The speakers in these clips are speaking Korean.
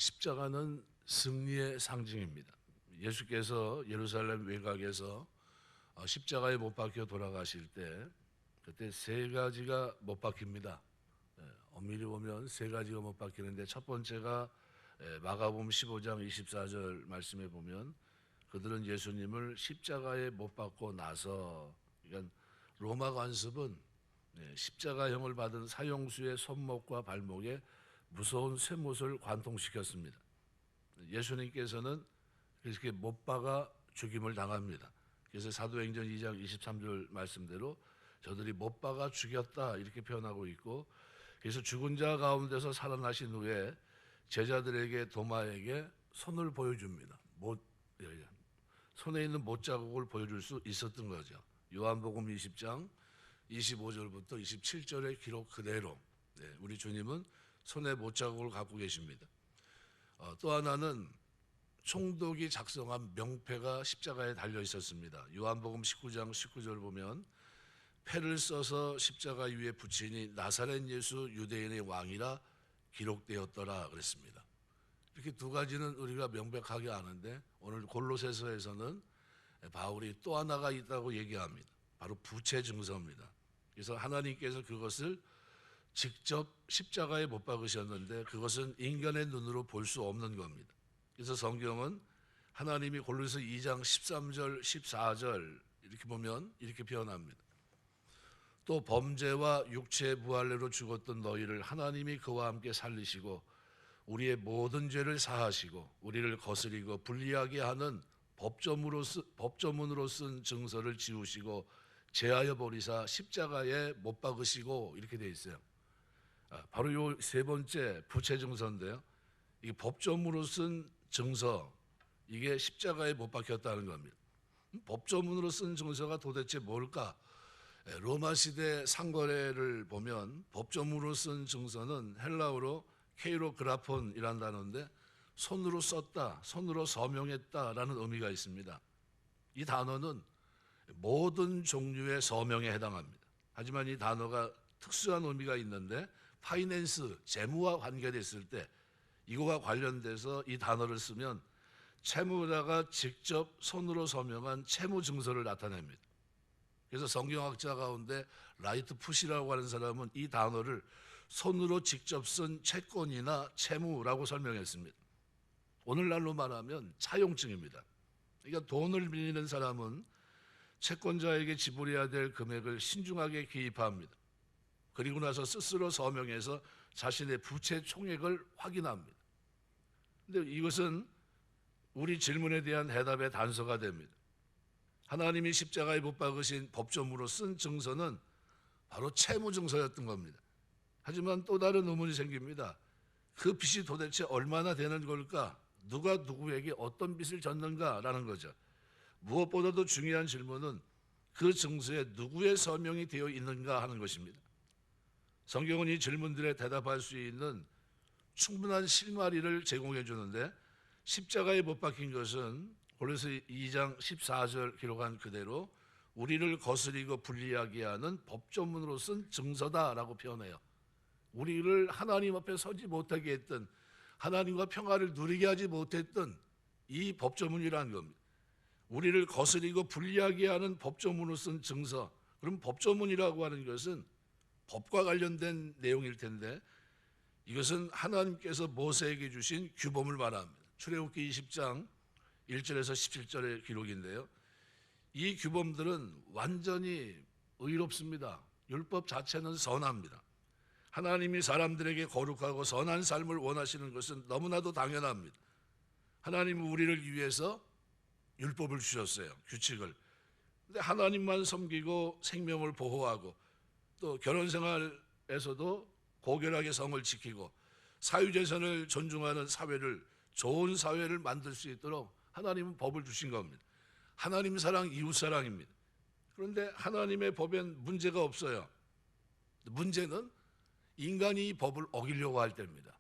십자가는 승리의 상징입니다. 예수께서 예루살렘 외곽에서 십자가에 못 박혀 돌아가실 때 그때 세 가지가 못 박힙니다. 엄밀히 보면 세 가지가 못 박히는데 첫 번째가 마가복음 15장 24절 말씀에 보면 그들은 예수님을 십자가에 못 박고 나서, 그러니까 로마 관습은 십자가형을 받은 사형수의 손목과 발목에 무서운 쇠못을 관통시켰습니다. 예수님께서는 그렇게 못 박아 죽임을 당합니다. 그래서 사도행전 2장 23절 말씀대로 저들이 못 박아 죽였다 이렇게 표현하고 있고, 그래서 죽은 자 가운데서 살아나신 후에 제자들에게 도마에게 손을 보여줍니다. 손에 있는 못 자국을 보여줄 수 있었던 거죠. 요한복음 20장 25절부터 27절의 기록 그대로 우리 주님은 손에 못 자국을 갖고 계십니다. 또 하나는 총독이 작성한 명패가 십자가에 달려 있었습니다. 요한복음 19장 19절 보면 패를 써서 십자가 위에 붙이니 나사렛 예수 유대인의 왕이라 기록되었더라 그랬습니다. 이렇게 두 가지는 우리가 명백하게 아는데 오늘 골로새서에서는 바울이 또 하나가 있다고 얘기합니다. 바로 부채 증서입니다. 그래서 하나님께서 그것을 직접 십자가에 못 박으셨는데 그것은 인간의 눈으로 볼 수 없는 겁니다. 그래서 성경은 하나님이 골로새 2장 13절 14절 이렇게 보면 이렇게 표현합니다. 또 범죄와 육체의 부활례로 죽었던 너희를 하나님이 그와 함께 살리시고 우리의 모든 죄를 사하시고 우리를 거스리고 불리하게 하는 법조문으로 쓴 증서를 지우시고 제하여 버리사 십자가에 못 박으시고 이렇게 돼 있어요. 바로 요 세 번째 부채 증서인데요. 이 법조문으로 쓴 증서, 이게 십자가에 못 박혔다는 겁니다. 법조문으로 쓴 증서가 도대체 뭘까? 로마 시대 상거래를 보면 법조문으로 쓴 증서는 헬라어로 케이로그라폰이라는 단어인데 손으로 썼다, 손으로 서명했다라는 의미가 있습니다. 이 단어는 모든 종류의 서명에 해당합니다. 하지만 이 단어가 특수한 의미가 있는데 파이낸스, 재무와 관계됐을 때 이거와 관련돼서 이 단어를 쓰면 채무자가 직접 손으로 서명한 채무증서를 나타냅니다. 그래서 성경학자 가운데 라이트 푸시라고 하는 사람은 이 단어를 손으로 직접 쓴 채권이나 채무라고 설명했습니다. 오늘날로 말하면 차용증입니다. 그러니까 돈을 빌리는 사람은 채권자에게 지불해야 될 금액을 신중하게 기입합니다. 그리고 나서 스스로 서명해서 자신의 부채 총액을 확인합니다. 그런데 이것은 우리 질문에 대한 해답의 단서가 됩니다. 하나님이 십자가에 못 박으신 법조문으로 쓴 증서는 바로 채무증서였던 겁니다. 하지만 또 다른 의문이 생깁니다. 그 빚이 도대체 얼마나 되는 걸까? 누가 누구에게 어떤 빚을 졌는가라는 거죠. 무엇보다도 중요한 질문은 그 증서에 누구의 서명이 되어 있는가 하는 것입니다. 성경은 이 질문들에 대답할 수 있는 충분한 실마리를 제공해 주는데 십자가에 못 박힌 것은 골로새 2장 14절 기록한 그대로 우리를 거스리고 불리하게 하는 법조문으로 쓴 증서다라고 표현해요. 우리를 하나님 앞에 서지 못하게 했던, 하나님과 평화를 누리게 하지 못했던 이 법조문이라는 겁니다. 우리를 거스리고 불리하게 하는 법조문으로 쓴 증서. 그럼 법조문이라고 하는 것은 법과 관련된 내용일 텐데 이것은 하나님께서 모세에게 주신 규범을 말합니다. 출애굽기 20장 1절에서 17절의 기록인데요. 이 규범들은 완전히 의롭습니다. 율법 자체는 선합니다. 하나님이 사람들에게 거룩하고 선한 삶을 원하시는 것은 너무나도 당연합니다. 하나님은 우리를 위해서 율법을 주셨어요. 규칙을. 근데 하나님만 섬기고 생명을 보호하고 또 결혼생활에서도 고결하게 성을 지키고 사유재산을 존중하는 사회를, 좋은 사회를 만들 수 있도록 하나님은 법을 주신 겁니다. 하나님 사랑, 이웃 사랑입니다. 그런데 하나님의 법엔 문제가 없어요. 문제는 인간이 이 법을 어기려고 할 때입니다.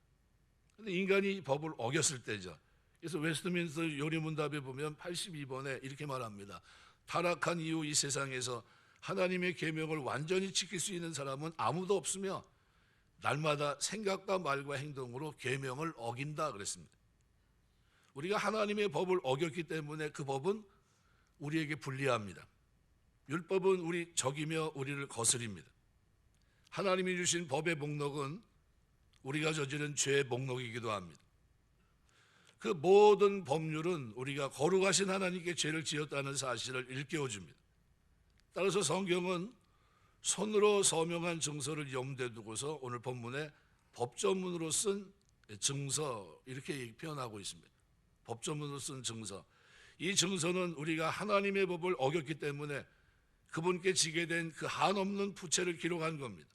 그런데 인간이 이 법을 어겼을 때죠. 그래서 웨스트민스터 요리문답에 보면 82번에 이렇게 말합니다. 타락한 이후 이 세상에서 하나님의 계명을 완전히 지킬 수 있는 사람은 아무도 없으며 날마다 생각과 말과 행동으로 계명을 어긴다 그랬습니다. 우리가 하나님의 법을 어겼기 때문에 그 법은 우리에게 불리합니다. 율법은 우리 적이며 우리를 거스립니다. 하나님이 주신 법의 목록은 우리가 저지른 죄의 목록이기도 합니다. 그 모든 법률은 우리가 거룩하신 하나님께 죄를 지었다는 사실을 일깨워줍니다. 따라서 성경은 손으로 서명한 증서를 염두에 두고서 오늘 본문에 법조문으로 쓴 증서 이렇게 표현하고 있습니다. 법조문으로 쓴 증서. 이 증서는 우리가 하나님의 법을 어겼기 때문에 그분께 지게 된 그 한없는 부채를 기록한 겁니다.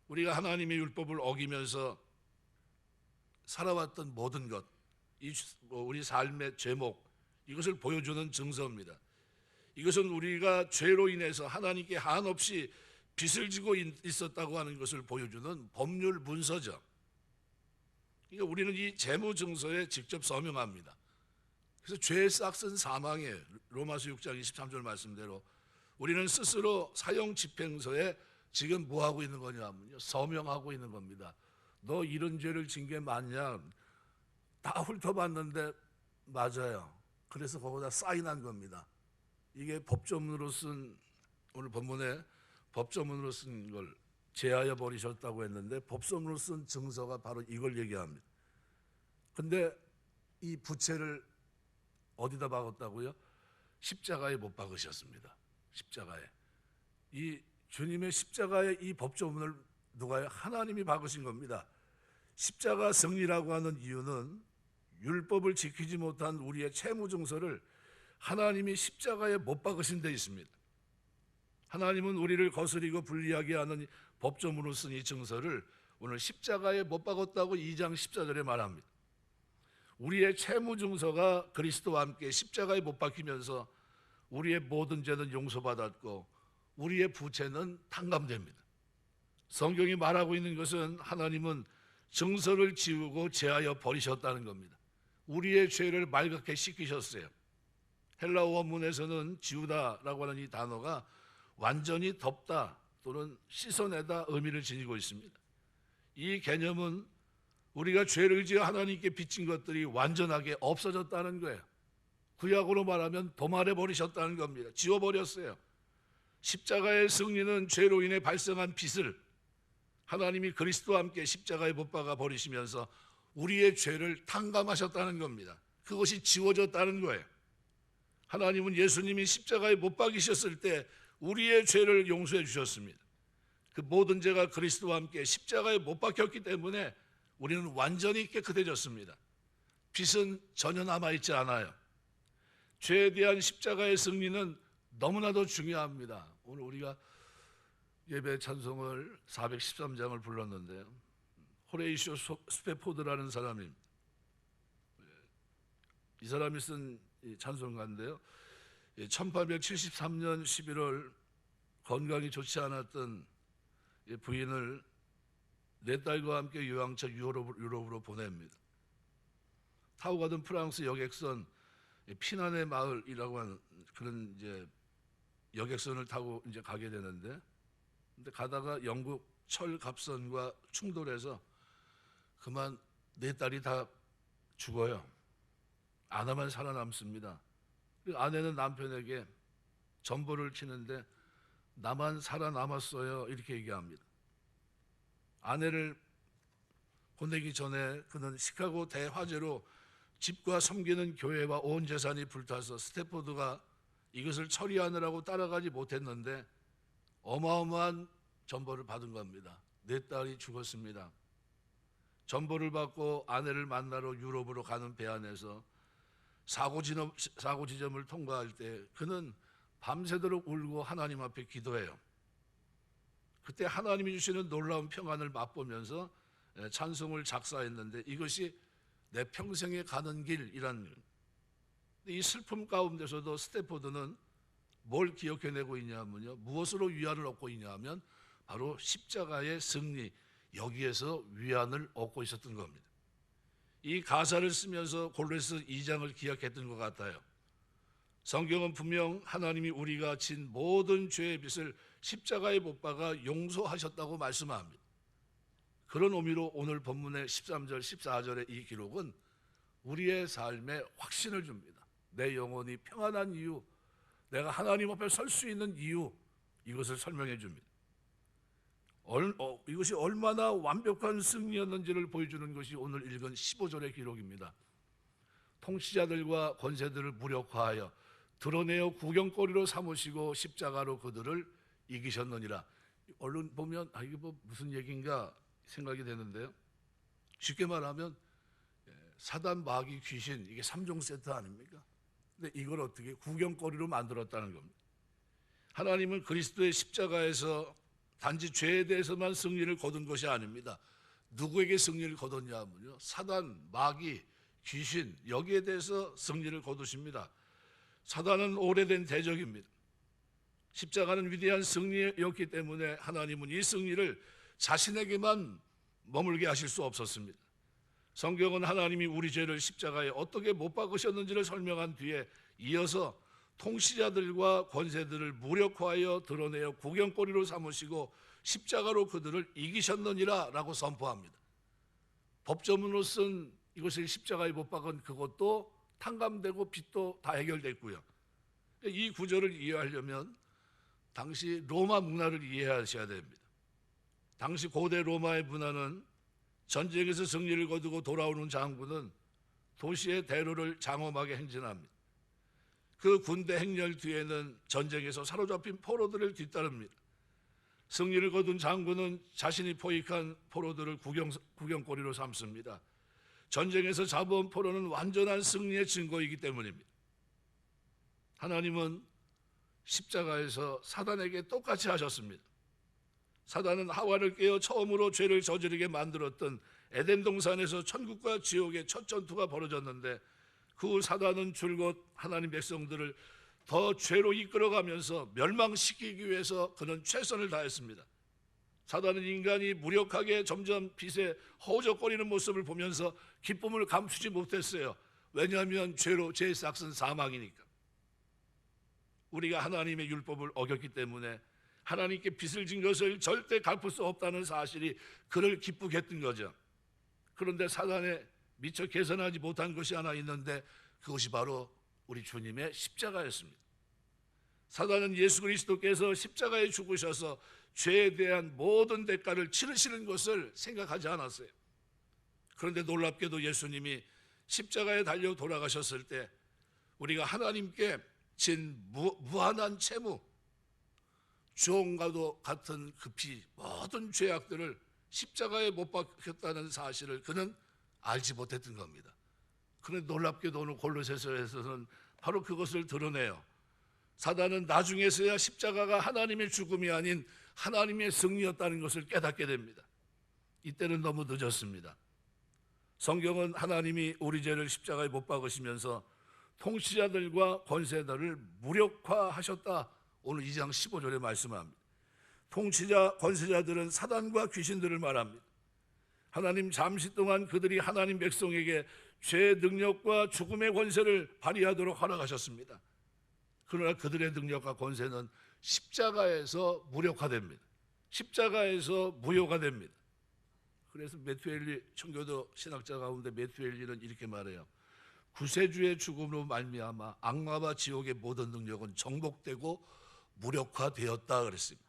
우리가 하나님의 율법을 어기면서 살아왔던 모든 것, 우리 삶의 제목, 이것을 보여주는 증서입니다. 이것은 우리가 죄로 인해서 하나님께 한없이 빚을 지고 있었다고 하는 것을 보여주는 법률 문서죠. 그러니까 우리는 이 재무증서에 직접 서명합니다. 그래서 죄의 싹은 사망이에요. 로마서 6장 23절 말씀대로 우리는 스스로 사형 집행서에 지금 뭐 하고 있는 거냐면요, 서명하고 있는 겁니다. 너 이런 죄를 진 게 맞냐? 다 훑어봤는데 맞아요. 그래서 거기다 사인한 겁니다. 이게 법조문으로 쓴, 오늘 본문에 법조문으로 쓴 걸 제하여 버리셨다고 했는데 법조문으로 쓴 증서가 바로 이걸 얘기합니다. 근데 이 부채를 어디다 박았다고요? 십자가에 못 박으셨습니다. 십자가에. 이 주님의 십자가에 이 법조문을 누가요? 하나님이 박으신 겁니다. 십자가 승리라고 하는 이유는 율법을 지키지 못한 우리의 채무증서를 하나님이 십자가에 못 박으신 데 있습니다. 하나님은 우리를 거스리고 불리하게 하는 법조문으로 쓴 이 증서를 오늘 십자가에 못 박았다고 2장 14절에 말합니다. 우리의 채무증서가 그리스도와 함께 십자가에 못 박히면서 우리의 모든 죄는 용서받았고 우리의 부채는 탕감됩니다. 성경이 말하고 있는 것은 하나님은 증서를 지우고 제하여 버리셨다는 겁니다. 우리의 죄를 말갛게 씻기셨어요. 헬라어 원문에서는 지우다라고 하는 이 단어가 완전히 덮다 또는 씻어내다 의미를 지니고 있습니다. 이 개념은 우리가 죄를 지어 하나님께 빚진 것들이 완전하게 없어졌다는 거예요. 구약으로 말하면 도말해 버리셨다는 겁니다. 지워버렸어요. 십자가의 승리는 죄로 인해 발생한 빚을 하나님이 그리스도와 함께 십자가에 못 박아 버리시면서 우리의 죄를 탕감하셨다는 겁니다. 그것이 지워졌다는 거예요. 하나님은 예수님이 십자가에 못 박이셨을 때 우리의 죄를 용서해 주셨습니다. 그 모든 죄가 그리스도와 함께 십자가에 못 박혔기 때문에 우리는 완전히 깨끗해졌습니다. 빚은 전혀 남아있지 않아요. 죄에 대한 십자가의 승리는 너무나도 중요합니다. 오늘 우리가 예배 찬송을 413장을 불렀는데요. 호레이쇼 스페포드라는 사람입니다. 이 사람이 쓴 찬송가인데요. 1873년 11월 건강이 좋지 않았던 부인을 네 딸과 함께 유황차 유럽으로 보냅니다. 타고 가던 프랑스 여객선 피난의 마을이라고 하는 그런 이제 여객선을 타고 이제 가게 되는데, 근데 가다가 영국 철갑선과 충돌해서 그만 네 딸이 다 죽어요. 아내만 살아남습니다. 아내는 남편에게 전보를 치는데 나만 살아남았어요 이렇게 얘기합니다. 아내를 보내기 전에 그는 시카고 대화재로 집과 섬기는 교회와 온 재산이 불타서 스태포드가 이것을 처리하느라고 따라가지 못했는데 어마어마한 전보를 받은 겁니다. 네 딸이 죽었습니다. 전보를 받고 아내를 만나러 유럽으로 가는 배 안에서 사고 지점을 통과할 때 그는 밤새도록 울고 하나님 앞에 기도해요. 그때 하나님이 주시는 놀라운 평안을 맛보면서 찬송을 작사했는데 이것이 내 평생에 가는 길이란, 이 슬픔 가운데서도 스태포드는 뭘 기억해내고 있냐면요, 무엇으로 위안을 얻고 있냐면 바로 십자가의 승리, 여기에서 위안을 얻고 있었던 겁니다. 이 가사를 쓰면서 골로새 2장을 기억했던 것 같아요. 성경은 분명 하나님이 우리가 진 모든 죄의 빚을 십자가에 못 박아 용서하셨다고 말씀합니다. 그런 의미로 오늘 본문의 13절, 14절의 이 기록은 우리의 삶에 확신을 줍니다. 내 영혼이 평안한 이유, 내가 하나님 앞에 설 수 있는 이유, 이것을 설명해 줍니다. 이것이 얼마나 완벽한 승리였는지를 보여주는 것이 오늘 읽은 15절의 기록입니다. 통치자들과 권세들을 무력화하여 드러내어 구경거리로 삼으시고 십자가로 그들을 이기셨느니라. 얼른 보면 이게 뭐 무슨 얘기인가 생각이 되는데요. 쉽게 말하면 사단, 마귀, 귀신, 이게 3종 세트 아닙니까? 근데 이걸 어떻게 구경거리로 만들었다는 겁니다. 하나님은 그리스도의 십자가에서 단지 죄에 대해서만 승리를 거둔 것이 아닙니다. 누구에게 승리를 거뒀냐 하면요, 사단, 마귀, 귀신, 여기에 대해서 승리를 거두십니다. 사단은 오래된 대적입니다. 십자가는 위대한 승리였기 때문에 하나님은 이 승리를 자신에게만 머물게 하실 수 없었습니다. 성경은 하나님이 우리 죄를 십자가에 어떻게 못 박으셨는지를 설명한 뒤에 이어서 통치자들과 권세들을 무력화하여 드러내어 구경거리로 삼으시고 십자가로 그들을 이기셨느니라 라고 선포합니다. 법조문으로 쓴 이것을 십자가에 못 박은 그것도 탕감되고 빚도 다 해결됐고요. 이 구절을 이해하려면 당시 로마 문화를 이해하셔야 됩니다. 당시 고대 로마의 문화는 전쟁에서 승리를 거두고 돌아오는 장군은 도시의 대로를 장엄하게 행진합니다. 그 군대 행렬 뒤에는 전쟁에서 사로잡힌 포로들을 뒤따릅니다. 승리를 거둔 장군은 자신이 포획한 포로들을 구경거리로 삼습니다. 전쟁에서 잡아온 포로는 완전한 승리의 증거이기 때문입니다. 하나님은 십자가에서 사단에게 똑같이 하셨습니다. 사단은 하와를 깨어 처음으로 죄를 저지르게 만들었던 에덴 동산에서 천국과 지옥의 첫 전투가 벌어졌는데 그 후 사단은 줄곧 하나님 백성들을 더 죄로 이끌어가면서 멸망시키기 위해서 그는 최선을 다했습니다. 사단은 인간이 무력하게 점점 빛에 허우적거리는 모습을 보면서 기쁨을 감추지 못했어요. 왜냐하면 죄의 싹은 사망이니까. 우리가 하나님의 율법을 어겼기 때문에 하나님께 빚을 진 것을 절대 갚을 수 없다는 사실이 그를 기쁘게 했던 거죠. 그런데 사단에 미처 계산하지 못한 것이 하나 있는데 그것이 바로 우리 주님의 십자가였습니다. 사단은 예수 그리스도께서 십자가에 죽으셔서 죄에 대한 모든 대가를 치르시는 것을 생각하지 않았어요. 그런데 놀랍게도 예수님이 십자가에 달려 돌아가셨을 때 우리가 하나님께 진 무한한 채무, 주홍과도 같은 그 피, 모든 죄악들을 십자가에 못 박혔다는 사실을 그는 알지 못했던 겁니다. 그런데 놀랍게도 오늘 골로새서에서는 바로 그것을 드러내요. 사단은 나중에서야 십자가가 하나님의 죽음이 아닌 하나님의 승리였다는 것을 깨닫게 됩니다. 이때는 너무 늦었습니다. 성경은 하나님이 우리 죄를 십자가에 못 박으시면서 통치자들과 권세들을 무력화하셨다. 오늘 2장 15절에 말씀합니다. 통치자, 권세자들은 사단과 귀신들을 말합니다. 하나님 잠시 동안 그들이 하나님 백성에게 죄의 능력과 죽음의 권세를 발휘하도록 허락하셨습니다. 그러나 그들의 능력과 권세는 십자가에서 무력화됩니다. 십자가에서 무효가 됩니다. 그래서 매튜엘리 청교도 신학자 가운데 매튜엘리는 이렇게 말해요. 구세주의 죽음으로 말미암아 악마와 지옥의 모든 능력은 정복되고 무력화되었다 그랬습니다.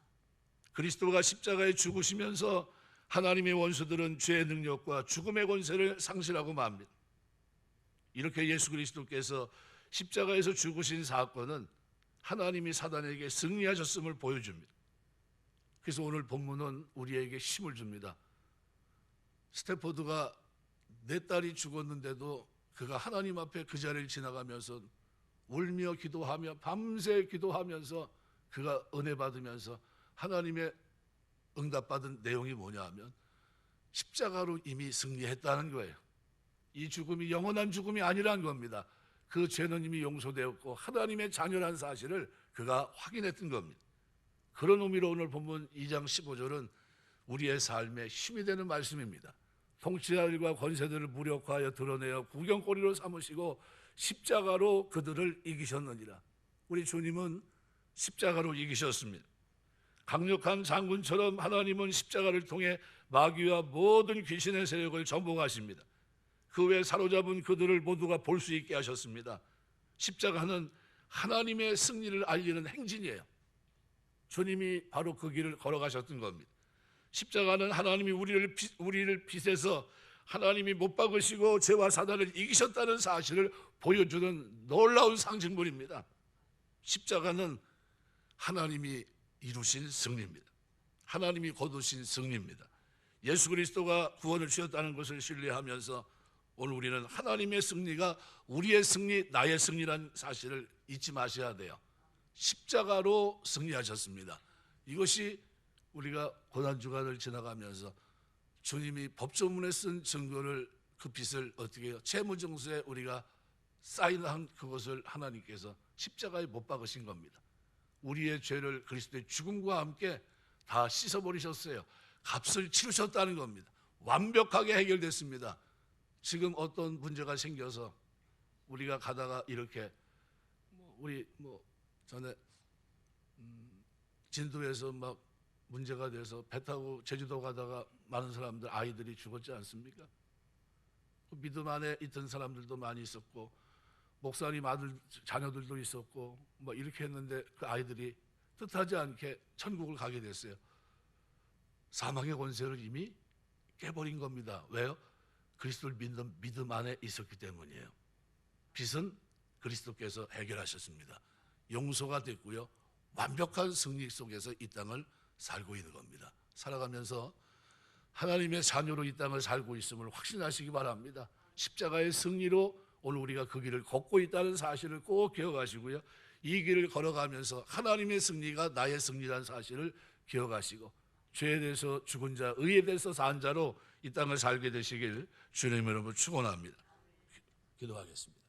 그리스도가 십자가에 죽으시면서 하나님의 원수들은 죄의 능력과 죽음의 권세를 상실하고 맙니다. 이렇게 예수 그리스도께서 십자가에서 죽으신 사건은 하나님이 사단에게 승리하셨음을 보여줍니다. 그래서 오늘 본문은 우리에게 힘을 줍니다. 스태포드가 내 딸이 죽었는데도 그가 하나님 앞에 그 자리를 지나가면서 울며 기도하며 밤새 기도하면서 그가 은혜 받으면서 하나님의 응답받은 내용이 뭐냐 하면 십자가로 이미 승리했다는 거예요. 이 죽음이 영원한 죽음이 아니라는 겁니다. 그 죄는 이미 용서되었고 하나님의 자녀란 사실을 그가 확인했던 겁니다. 그런 의미로 오늘 본문 2장 15절은 우리의 삶에 힘이 되는 말씀입니다. 통치자들과 권세들을 무력화하여 드러내어 구경거리로 삼으시고 십자가로 그들을 이기셨느니라. 우리 주님은 십자가로 이기셨습니다. 강력한 장군처럼 하나님은 십자가를 통해 마귀와 모든 귀신의 세력을 정복하십니다. 그 외에 사로잡은 그들을 모두가 볼 수 있게 하셨습니다. 십자가는 하나님의 승리를 알리는 행진이에요. 주님이 바로 그 길을 걸어가셨던 겁니다. 십자가는 하나님이 우리를 빚에서 하나님이 못 박으시고 죄와 사단을 이기셨다는 사실을 보여주는 놀라운 상징물입니다. 십자가는 하나님이 이루신 승리입니다. 하나님이 거두신 승리입니다. 예수 그리스도가 구원을 주셨다는 것을 신뢰하면서 오늘 우리는 하나님의 승리가 우리의 승리, 나의 승리라는 사실을 잊지 마셔야 돼요. 십자가로 승리하셨습니다. 이것이 우리가 고난주간을 지나가면서 주님이 법조문에 쓴 증거를, 그 빚을 어떻게 해요? 채무증서에 우리가 사인한 그것을 하나님께서 십자가에 못 박으신 겁니다. 우리의 죄를 그리스도의 죽음과 함께 다 씻어버리셨어요. 값을 치르셨다는 겁니다. 완벽하게 해결됐습니다. 지금 어떤 문제가 생겨서 우리가 가다가 이렇게 우리 전에 진도에서 막 문제가 돼서 배 타고 제주도 가다가 많은 사람들, 아이들이 죽었지 않습니까? 믿음 안에 있던 사람들도 많이 있었고 목사님 아들 자녀들도 있었고 이렇게 했는데 그 아이들이 뜻하지 않게 천국을 가게 됐어요. 사망의 권세를 이미 깨버린 겁니다. 왜요? 그리스도를 믿는 믿음 안에 있었기 때문이에요. 빚은 그리스도께서 해결하셨습니다. 용서가 됐고요. 완벽한 승리 속에서 이 땅을 살고 있는 겁니다. 살아가면서 하나님의 자녀로 이 땅을 살고 있음을 확신하시기 바랍니다. 십자가의 승리로 오늘 우리가 그 길을 걷고 있다는 사실을 꼭 기억하시고요. 이 길을 걸어가면서 하나님의 승리가 나의 승리라는 사실을 기억하시고 죄에 대해서 죽은 자, 의에 대해서 산 자로 이 땅을 살게 되시길 주님 이름으로 축원합니다. 기도하겠습니다.